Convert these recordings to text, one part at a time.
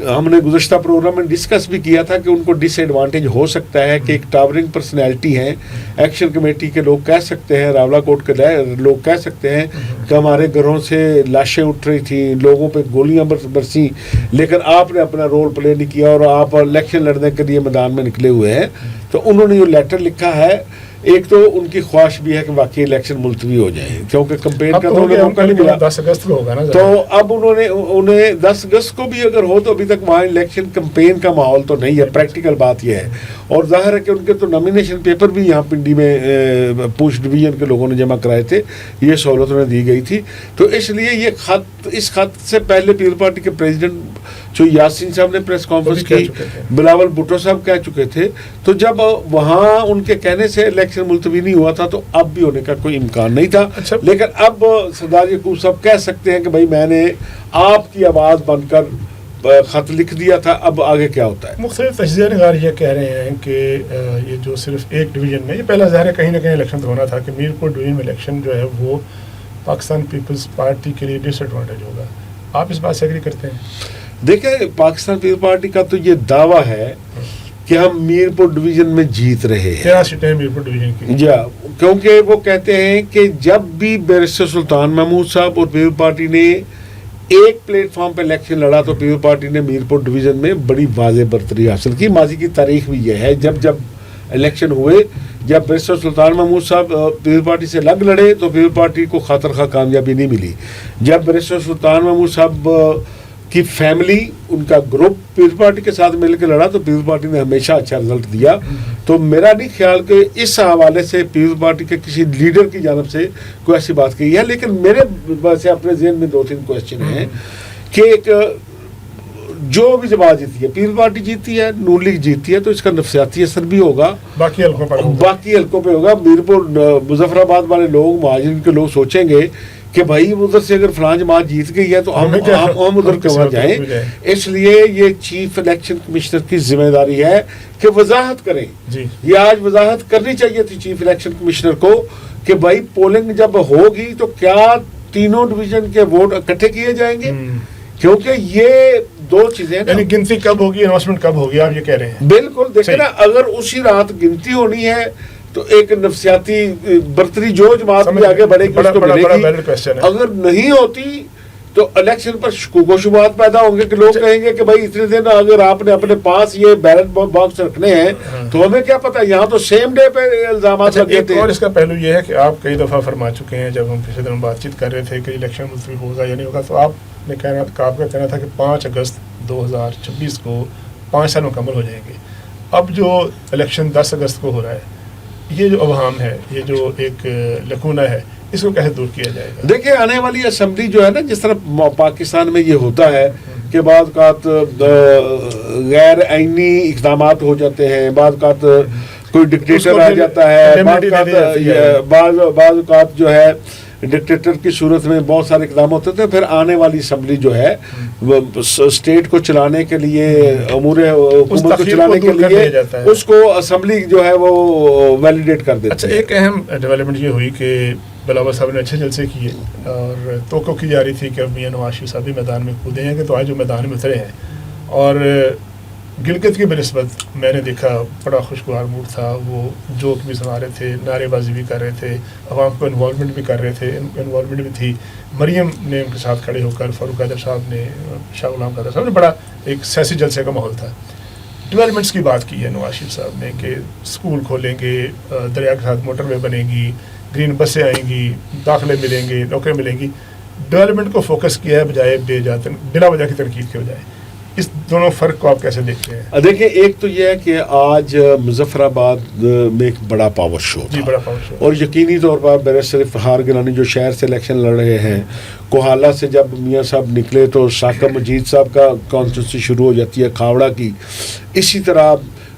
ہم نے گزشتہ پروگرام میں ڈسکس بھی کیا تھا کہ ان کو ڈس ایڈوانٹیج ہو سکتا ہے کہ ایک ٹاورنگ پرسنالٹی ہیں، ایکشن کمیٹی کے لوگ کہہ سکتے ہیں، راولا کوٹ کے لوگ کہہ سکتے ہیں کہ ہمارے گھروں سے لاشیں اٹھ رہی تھیں، لوگوں پہ گولیاں برسیں، لیکن آپ نے اپنا رول پلے نہیں کیا اور آپ الیکشن لڑنے کے لیے میدان میں نکلے ہوئے ہیں. تو انہوں نے جو لیٹر لکھا ہے، ایک تو ان کی خواہش بھی ہے کہ واقعی الیکشن ملتوی ہو جائیں کیونکہ کمپین کا تو انہیں موقع نہیں ملا. 10 اگست کو ہوگا نا، تو اب انہیں 10 اگست کو بھی اگر ہو تو ابھی تک وہاں الیکشن کمپین کا ماحول تو نہیں ہے. پریکٹیکل بات یہ ہے، اور ظاہر ہے کہ ان کے تو نامینیشن پیپر بھی یہاں پنڈی میں پوچھ ڈویژن کے لوگوں نے جمع کرائے تھے، یہ سہولت انہیں دی گئی تھی. تو اس لیے یہ خط، اس خط سے پہلے پیپل پارٹی کے پریزیڈنٹ جو یاسین صاحب نے پریس کانفرنس کی، بلاول بھٹو صاحب کہہ چکے تھے. تو جب وہاں ان کے کہنے سے الیکشن ملتوی نہیں ہوا تھا تو اب بھی ہونے کا کوئی امکان نہیں تھا. لیکن اب سردار یعقوب صاحب کہہ سکتے ہیں کہ بھائی میں نے آپ کی آواز بن کر خط لکھ دیا تھا، اب آگے کیا ہوتا ہے. مختلف تجزیہ نگار یہ کہہ رہے ہیں کہ یہ جو صرف ایک ڈویژن میں، یہ پہلا ظاہر ہے کہیں نہ کہیں الیکشن تو ہونا تھا کہ میرپور ڈویژن میں الیکشن جو ہے وہ پاکستان پیپلز پارٹی کے لیے ڈس ایڈوانٹیج ہوگا. آپ اس بات سے ایگری کرتے ہیں؟ دیکھیں، پاکستان پیپل پارٹی کا تو یہ دعویٰ ہے کہ ہم میرپور ڈویژن میں جیت رہے ہیں. 13 سیٹیں میرپور ڈویژن کی. جی، کیونکہ وہ کہتے ہیں کہ جب بھی بیرسٹر سلطان محمود صاحب اور پیپل پارٹی نے ایک پلیٹ فارم پہ الیکشن لڑا تو پیپل پارٹی نے میرپور ڈویژن میں بڑی واضح برتری حاصل کی. ماضی کی تاریخ بھی یہ ہے، جب الیکشن ہوئے، جب بیرسٹر سلطان محمود صاحب پیپل پارٹی سے لگ لڑے تو پیپل پارٹی کو خاطر خواہ کامیابی نہیں ملی. جب بیرسٹر سلطان محمود صاحب کی فیملی، ان کا گروپ پیپل پارٹی کے ساتھ مل کے لڑا تو پیپل پارٹی نے ہمیشہ اچھا رزلٹ دیا. تو میرا نہیں خیال کہ اس حوالے سے پیپل پارٹی کے کسی لیڈر کی جانب سے کوئی ایسی بات کی ہے. لیکن میرے ویسے اپنے ذہن میں 2-3 کوشچن ہیں کہ ایک جو بھی جماعت جیتی ہے، پیپل پارٹی جیتی ہے، نون لیگ جیتی ہے، تو اس کا نفسیاتی اثر بھی ہوگا باقی حلقوں پہ ہوگا. میرپور مظفر آباد والے لوگ، مہاجرین کے لوگ سوچیں گے کہ بھائی ادھر سے اگر فلاں جماعت جیت گئی ہے تو ہم ادھر کیوں جائیں. اس لیے یہ چیف الیکشن کمشنر کی ذمہ داری ہے کہ وضاحت کریں. یہ آج وضاحت کرنی چاہیے تھی چیف الیکشن کمشنر کو کہ بھائی پولنگ جب ہوگی تو کیا تینوں ڈویژن کے ووٹ اکٹھے کیے جائیں گے، کیونکہ یہ 2 چیزیں، یعنی گنتی کب ہوگی، اناؤنسمنٹ کب ہوگی، آپ یہ کہہ رہے ہیں. بالکل. دیکھیں نا، اگر اسی رات گنتی ہونی ہے تو ایک نفسیاتی برتری جو جماعت بھی آگے بڑھے گی اس کو ملے گی. اگر نہیں ہوتی تو الیکشن پر شکوک و شبہات پیدا ہوں گے کہ لوگ کہیں گے کہ بھائی اتنے دن اگر آپ نے اپنے پاس یہ بیلٹ باکس رکھنے ہیں تو ہمیں کیا پتا. یہاں تو سیم ڈے پہ الزامات لگے تھے. اور اس کا پہلو یہ ہے کہ آپ کئی دفعہ فرما چکے ہیں، جب ہم پچھلے دن بات چیت کر رہے تھے کہ الیکشن ملتوی ہوگا یا نہیں ہوگا، تو آپ نے کہنا، آپ کا کہنا تھا کہ 5 اگست 2026 کو 5 سال مکمل ہو جائیں گے. اب جو الیکشن 10 اگست کو ہو رہا ہے، یہ جو ابہام ہے، یہ جو ایک لکونہ ہے، اس کو کیسے دور کیا جائے گا؟ دیکھیں، آنے والی اسمبلی جو ہے نا، جس طرح پاکستان میں یہ ہوتا ہے کہ بعض اوقات غیر آئینی اقدامات ہو جاتے ہیں، بعض اوقات کوئی ڈکٹیٹر آ جاتا ہے، بعض اوقات جو ہے ڈکٹیٹر کی صورت میں بہت سارے اقدام ہوتے تھے. پھر آنے والی اسمبلی جو ہے اسٹیٹ کو چلانے کے لیے، امور حکومت کو چلانے کے لیے، اس کو اسمبلی جو ہے وہ ویلیڈیٹ کر دیتی ہے. اچھا، ایک اہم ڈیولپمنٹ یہ ہوئی کہ بلاول صاحب نے اچھے جلسے کیے اور توقع کی جا رہی تھی کہ اب میاں نواز شریف صاحب بھی میدان میں کودے ہیں، کہ تو آج جو میدان میں اترے ہیں. اور گلگت کی بنسبت میں نے دیکھا بڑا خوشگوار موڈ تھا. وہ جوک بھی سنا رہے تھے، نعرے بازی بھی کر رہے تھے، عوام کو انوالومنٹ بھی کر رہے تھے، انوالومنٹ بھی تھی. مریم نے ان کے ساتھ کھڑے ہو کر، فاروق حیدر صاحب نے، شاہ غلام قادر صاحب نے، بڑا ایک سیاسی جلسے کا ماحول تھا. ڈیولپمنٹس کی بات کی ہے نواز شریف صاحب نے کہ اسکول کھولیں گے، دریا کے ساتھ موٹر وے بنے گی، گرین بسیں آئیں گی، داخلے ملیں گے، نوکری ملیں گی. ڈیولپمنٹ کو فوکس کیا ہے بجائے بلا وجہ کی تنقید کے بجائے. اس دونوں فرق کو آپ کیسے دیکھتے ہیں؟ دیکھیں، ایک تو یہ ہے کہ آج مظفر آباد میں ایک بڑا پاور شو تھا. بڑا پاور شو. اور یقینی طور پر بیرسٹر فخار گیلانی جو شہر سے الیکشن لڑ رہے ہیں، کوہالہ سے جب میاں صاحب نکلے تو ساکہ مجید صاحب کا کانسٹیٹوئنسی شروع ہو جاتی ہے، کھاوڑا کی. اسی طرح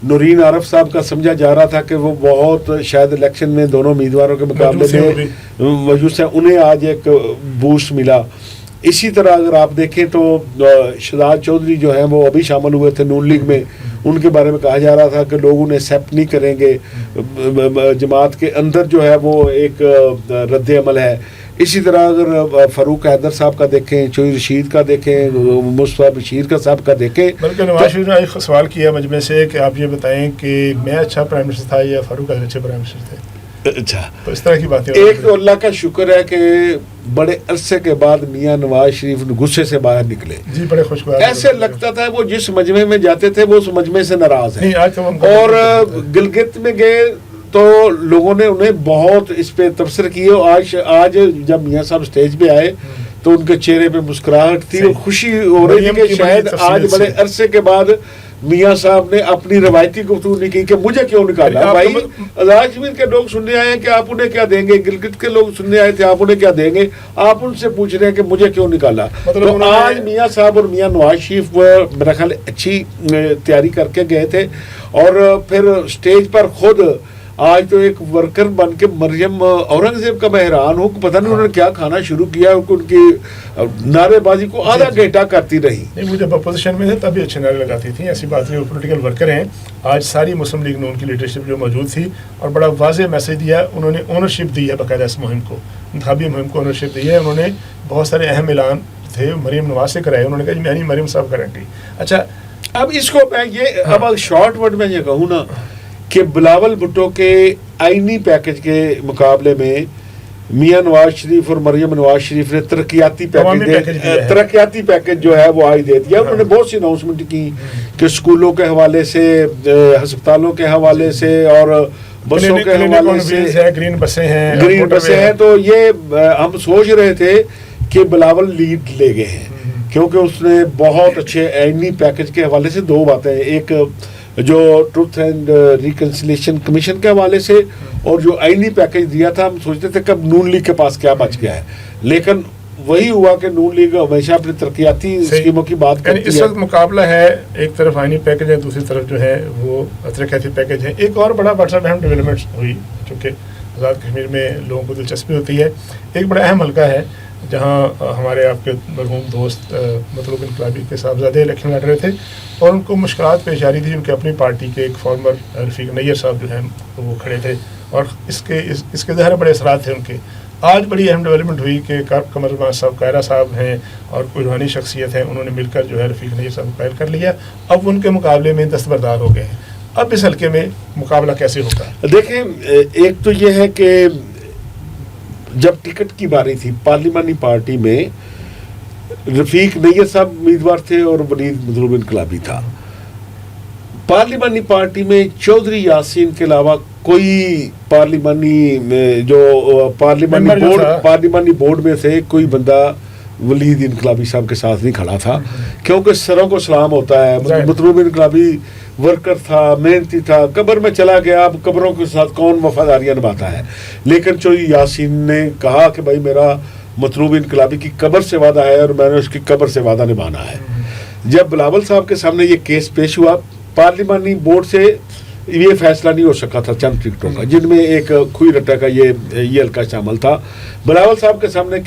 نورین عارف صاحب کا سمجھا جا رہا تھا کہ وہ بہت شاید الیکشن میں دونوں امیدواروں کے مقابلے میں وجود سے انہیں آج ایک بوسٹ ملا. اسی طرح اگر آپ دیکھیں تو شہزاد چودھری جو ہیں وہ ابھی شامل ہوئے تھے نون لیگ میں، ان کے بارے میں کہا جا رہا تھا کہ لوگ انہیں ایکسیپٹ نہیں کریں گے، جماعت کے اندر جو ہے وہ ایک رد عمل ہے. اسی طرح اگر فاروق حیدر صاحب کا دیکھیں، چوئی رشید کا دیکھیں، مصطفیٰ بشیر کا صاحب کا دیکھیں. بلکہ نواز شریف نے ایک سوال کیا مجمع سے کہ آپ یہ بتائیں کہ میں اچھا پرائم منسٹر تھا یا فاروق حیدر اچھے پرائم منسٹر تھے. اچھا، تو اس طرح کی باتیں. ایک تو اللہ کا شکر ہے کہ بڑے عرصے کے بعد میاں نواز شریف غصے سے باہر نکلے. جی بڑے خوشگوار. ایسے لگتا تھا وہ جس مجمع میں جاتے تھے وہ اس مجمع سے ناراض ہیں. اور گلگت میں گئے تو لوگوں نے انہیں بہت اس پہ تبصرہ کیے. آج جب میاں صاحب اسٹیج پہ آئے تو ان کے چہرے پہ مسکراہٹ تھی اور خوشی ہو رہی تھی کہ شاید آج بڑے عرصے کے بعد میاں صاحب نے اپنی روایتی گفتگو نہیں کی کہ مجھے کیوں نکالا. بھائی آزاد کشمیر کے لوگ سننے آئے ہیں کہ آپ انہیں کیا دیں گے، گلگت کے لوگ سننے آئے تھے آپ انہیں کیا دیں گے، آپ ان سے پوچھ رہے ہیں کہ مجھے کیوں نکالا. تو آج میاں صاحب اور میاں نواز شریف میرا خیال اچھی تیاری کر کے گئے تھے. اور پھر اسٹیج پر خود آج تو ایک ورکر بن کے مریم اورنگزیب کا میں حیران ہوں کہ پتہ نہیں انہوں نے کیا کھانا شروع کیا. ان کی نعرے بازی کو آدھا گھنٹہ کرتی رہی. نہیں، وہ جب اپوزیشن میں تھے تبھی اچھے نعرے لگاتی تھیں. ایسی بات نہیں، وہ پولیٹیکل ورکر ہیں. آج ساری مسلم لیگ نون کی لیڈرشپ جو موجود تھی اور بڑا واضح میسج دیا. انہوں نے اونرشپ دی ہے باقاعدہ اس مہم کو، انتخابی مہم کو اونرشپ دی ہے. انہوں نے بہت سارے اہم اعلان تھے مریم نواز سے کرائے. انہوں نے کہا میں نہیں، مریم صاحب کریں گی. اچھا، اب اس کو میں یہ اب شارٹ ورڈ میں یہ کہوں نا کہ بلاول بھٹو کے آئینی پیکج کے مقابلے میں میاں نواز شریف اور مریم نواز شریف نے ترقیاتی پیکج جو ہے وہ آج دے دیا. انہوں نے بہت سی اناؤنسمنٹ کی کہ اسکولوں کے حوالے سے، ہسپتالوں کے حوالے سے اور بسوں کے حوالے سے گرین بسیں ہیں. تو یہ ہم سوچ رہے تھے کہ بلاول لیڈ لے گئے ہیں کیونکہ اس نے بہت اچھے آئینی پیکج کے حوالے سے دو باتیں، ایک جو ٹروتھ اینڈ ریکنسیلیشن کمیشن کے حوالے سے اور جو آئینی پیکج دیا تھا. ہم سوچتے تھے کہ اب نون لیگ کے پاس کیا بچ گیا ہے، لیکن وہی ہوا کہ نون لیگ ہمیشہ اپنی ترقیاتی اسکیموں کی بات کرتی ہے. اس وقت مقابلہ ہے، ایک طرف آئینی پیکج ہے، دوسری طرف جو ہے وہ ترقیاتی پیکج ہے. ایک اور بڑا اہم ڈیولپمنٹ ہوئی چونکہ آزاد کشمیر میں لوگوں کو دلچسپی ہوتی ہے. ایک بڑا اہم حلقہ ہے جہاں ہمارے آپ کے مرحوم دوست مطلوب انقلابی کے صاحبزادے الیکشن لڑ رہے تھے اور ان کو مشکلات پیش آ رہی تھی. ان کے اپنی پارٹی کے ایک فارمر رفیق نیر صاحب جو ہیں وہ کھڑے تھے اور اس کے ظاہر بڑے اثرات تھے ان کے. آج بڑی اہم ڈیولپمنٹ ہوئی کہ قمر زمان صاحب قاہرہ صاحب ہیں اور کوئی روحانی شخصیت ہیں، انہوں نے مل کر جو ہے رفیق نیر صاحب کو قائل کر لیا. اب ان کے مقابلے میں دستبردار ہو گئے ہیں. اب اس حلقے میں مقابلہ کیسے ہوگا؟ دیکھیں، ایک تو یہ ہے کہ جب ٹکٹ کی باری تھی پارلیمانی پارٹی میں رفیق نیر صاحب امیدوار تھے اور ولید مطلوب انقلابی تھا. پارلیمانی پارٹی میں چودھری یاسین کے علاوہ کوئی پارلیمانی بورڈ میں سے کوئی بندہ ولید انقلابی صاحب کے ساتھ نہیں کھڑا تھا کیونکہ سروں کو سلام ہوتا ہے. مطلوب انقلابی ورکر تھا، محنتی تھا، قبر میں چلا گیا. اب قبروں کے ساتھ کون وفاداریاں نبھاتا ہے؟ لیکن چودھری یاسین نے کہا کہ بھائی میرا مطلوب انقلابی کی قبر سے وعدہ ہے اور میں نے اس کی قبر سے وعدہ نبھانا ہے. جب بلاول صاحب کے سامنے یہ کیس پیش ہوا، پارلیمانی بورڈ سے یہ فیصلہ نہیں ہو سکا تھا چند ٹکٹوں کا، جن میں ایک کھوئی رٹا کا یہ حلقہ شامل تھا. بلاول صاحب کے سامنے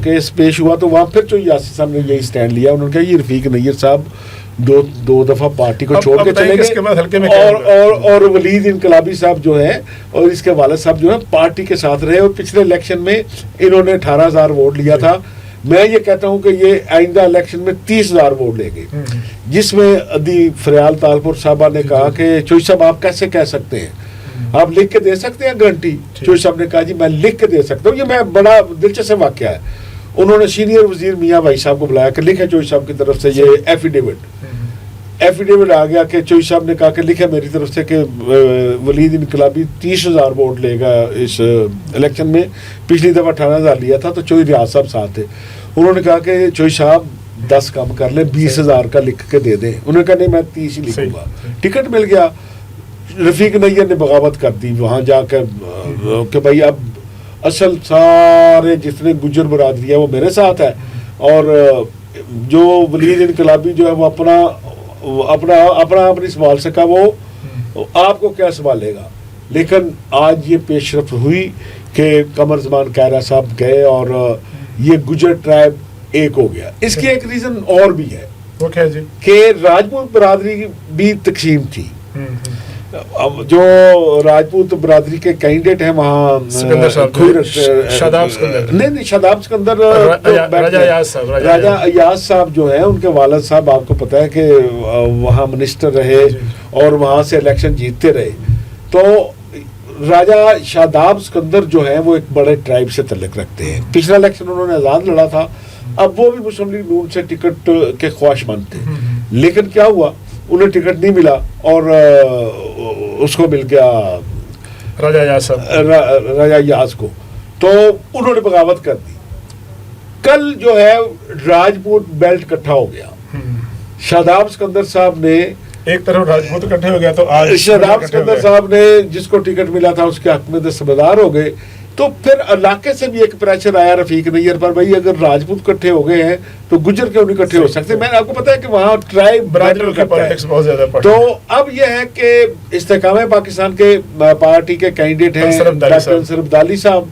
کیس پیش ہوا تو وہاں پھر چودھری یاسین صاحب نے یہی سٹینڈ لیا. انہوں نے کہا یہ رفیق نیر صاحب دو دفعہ پارٹی کو چھوڑ کے چلے گئے اور ولید انقلابی صاحب جو ہے اور اس کے والد صاحب جو ہے پارٹی کے ساتھ رہے اور پچھلے الیکشن میں انہوں نے 18,000 ووٹ لیا تھا. میں یہ کہتا ہوں کہ یہ آئندہ الیکشن میں 30,000 ووٹ لے گئے، جس میں ادی فریال تالپور صاحبہ نے کہا کہ چوئی صاحب آپ کیسے کہہ سکتے ہیں، آپ لکھ کے دے سکتے ہیں گارنٹی؟ چوئی صاحب نے کہا جی میں لکھ کے دے سکتا ہوں. یہ میں بڑا دلچسپ واقعہ ہے. انہوں نے سینئر وزیر میاں بھائی صاحب کو بلایا کہ لکھے چوئی صاحب کی طرف سے یہ ایفیڈیوٹ آ گیا کہ چوئی صاحب نے کہا کہ لکھے میری طرف سے کہ ولید انقلابی 30,000 ووٹ لے گا اس الیکشن میں. پچھلی دفعہ 18,000 لیا تھا تو چوئی ریاض صاحب ساتھ تھے. انہوں نے کہا کہ چوئی صاحب 10 کم کر لیں، 20,000 کا لکھ کے دے دیں. انہوں نے کہا نہیں میں 30 ہی لکھوں گا. ٹکٹ مل گیا. رفیق نیر نے بغاوت کر دی وہاں جا کر کہ بھائی اب اصل سارے جتنے گجر برادری ہے وہ میرے ساتھ ہے اور جو ولید انقلابی جو ہے وہ اپنا سنبھال سکا وہ آپ کو کیا سنبھالے گا. لیکن آج یہ پیش رفت ہوئی کہ قمر زمان قاہرہ صاحب گئے اور یہ گجر ٹرائب ایک ہو گیا. اس کی ایک ریزن اور بھی ہے کہ راجپوت برادری بھی تقسیم تھی. اب جو راجپوت برادری کے کینڈیڈیٹ ہیں وہاں شاداب سکندر، نہیں شاداب سکندر، راجہ ایاز صاحب جو ہیں ان کے والد صاحب آپ کو پتہ ہے کہ وہاں منسٹر رہے اور وہاں سے الیکشن جیتتے رہے. تو راجہ شاداب سکندر جو ہیں وہ ایک بڑے ٹرائب سے تعلق رکھتے ہیں. پچھلا الیکشن انہوں نے آزاد لڑا تھا. اب وہ بھی مسلم لیگ نون سے ٹکٹ کے خواہش مند تھے، لیکن کیا ہوا انہیں ٹکٹ نہیں ملا اور اس کو مل گیا راجہ ایاز کو. تو انہوں نے بغاوت کر دی. کل جو ہے راجپوت بیلٹ اکٹھا ہو گیا. شاداب سکندر صاحب نے ایک طرف راجپوت اکٹھے ہو گیا تو آج شاداب سکندر صاحب نے جس کو ٹکٹ ملا تھا اس کے حق میں دستبردار ہو گئے. تو پھر علاقے سے بھی ایک پریشر آیا رفیق نیر پر، بھائی اگر راجپوت اکٹھے ہو گئے ہیں تو گجر کیوں نہیں اکٹھے ہو سکتے. میں نے آپ کو پتا ہے کہ وہاں ٹرائب برادری کی پالیٹکس بہت زیادہ پڑتی ہے. تو اب یہ ہے کہ استحکام پاکستان کے پارٹی کے کینڈیڈیٹ ہیں ڈاکٹر انصر عبدالی صاحب،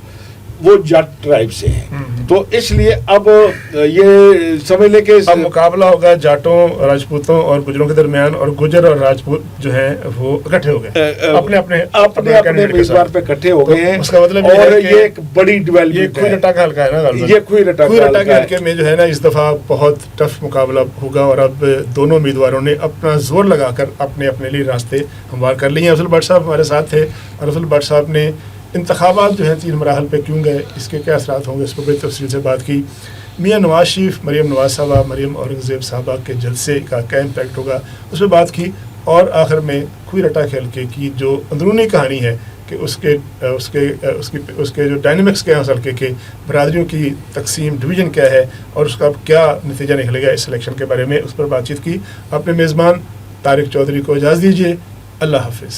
وہ جٹ ٹرائب سے ہیں. تو اس لیے اب یہ سمجھ لیں کہ اب مقابلہ ہوگا جاٹوں راجپوتوں اور گجروں کے درمیان، اور گجر اور راجپوت جو ہیں وہ اکٹھے ہو گئے اپنے امیدوار پہ اکٹھے ہو گئے ہیں. اس کا مطلب اور یہ ایک بڑی ڈیولپمنٹ ہے. کھوئی رٹا کا حلقہ ہے نا، یہ کھوئی رٹا کے حلقے میں جو ہے نا اس دفعہ بہت ٹف مقابلہ ہوگا. اور اب دونوں امیدواروں نے اپنا زور لگا کر اپنے لیے راستے ہموار کر لیے ہیں. افضل بٹ صاحب ہمارے ساتھ تھے، اور افضل بٹ صاحب نے انتخابات جو ہیں 3 مراحل پہ کیوں گئے، اس کے کیا اثرات ہوں گے، اس کو بڑی تفصیل سے بات کی. میاں نواز شریف، مریم نواز صاحبہ، مریم اورنگزیب صاحبہ کے جلسے کا کیا امپیکٹ ہوگا اس پہ بات کی. اور آخر میں کھوئی رٹا کے حلقے کی جو اندرونی کہانی ہے کہ اس کے جو ڈائنمکس کیا ہیں اس حلقے کے، برادریوں کی تقسیم ڈویژن کیا ہے اور اس کا کیا نتیجہ نکلے گا اس الیکشن کے بارے میں، اس پر بات چیت کی. اپنے میزبان طارق چودھری کو اجازت دیجیے. اللہ حافظ.